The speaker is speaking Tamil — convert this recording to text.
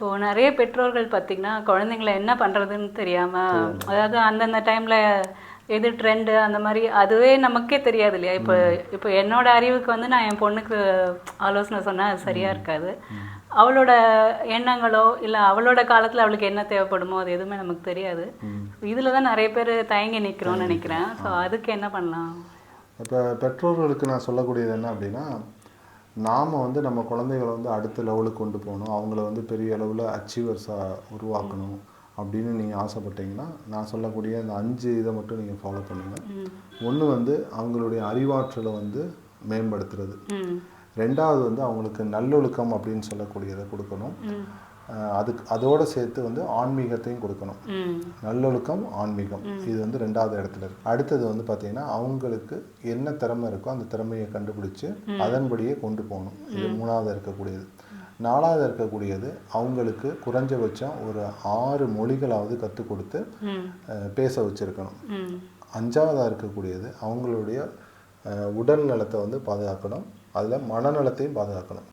இப்போ நிறைய பெற்றோர்கள் பார்த்தீங்கன்னா குழந்தைங்கள என்ன பண்ணுறதுன்னு தெரியாமல், அதாவது அந்தந்த டைமில் எது ட்ரெண்டு அந்த மாதிரி அதுவே நமக்கே தெரியாது இல்லையா. இப்போ இப்போ என்னோட அறிவுக்கு வந்து நான் என் பொண்ணுக்கு ஆலோசனை சொன்னால் அது சரியாக இருக்காது. அவளோட எண்ணங்களோ இல்லை அவளோட காலத்தில் அவளுக்கு என்ன தேவைப்படுமோ அது எதுவுமே நமக்கு தெரியாது. இதில் தான் நிறைய பேர் தயங்கி நிற்கிறோன்னு நினைக்கிறேன். ஸோ அதுக்கு என்ன பண்ணலாம்? இப்போ பெற்றோர்களுக்கு நான் சொல்லக்கூடியது என்ன அப்படின்னா, நாம் வந்து நம்ம குழந்தைகளை வந்து அடுத்த லெவலுக்கு கொண்டு போகணும், அவங்கள வந்து பெரிய அளவில் அச்சீவர்ஸாக உருவாக்கணும் அப்படின்னு நீங்கள் ஆசைப்பட்டீங்கன்னா, நான் சொல்லக்கூடிய அந்த 5 இதை மட்டும் நீங்கள் ஃபாலோ பண்ணுங்கள். ஒன்று வந்து அவங்களுடைய அறிவாற்றலை வந்து மேம்படுத்துறது. ரெண்டாவது வந்து அவங்களுக்கு நல்லொழுக்கம் அப்படின்னு சொல்லக்கூடியதை கொடுக்கணும். அதோடு சேர்த்து வந்து ஆன்மீகத்தையும் கொடுக்கணும். நல்லொழுக்கம், ஆன்மீகம், இது வந்து 2வது இடத்துல இருக்கு. அடுத்தது வந்து பார்த்தீங்கன்னா அவங்களுக்கு என்ன திறமை இருக்கோ அந்த திறமையை கண்டுபிடிச்சு அதன்படியே கொண்டு போகணும். இது 3வது இருக்கக்கூடியது. 4வது இருக்கக்கூடியது அவங்களுக்கு குறைஞ்சபட்சம் ஒரு 6 மொழிகளாவது கற்றுக் கொடுத்து பேச வச்சுருக்கணும். 5வதாக இருக்கக்கூடியது அவங்களுடைய உடல் நலத்தை வந்து பாதுகாக்கணும், அதில் மனநலத்தையும் பாதுகாக்கணும்.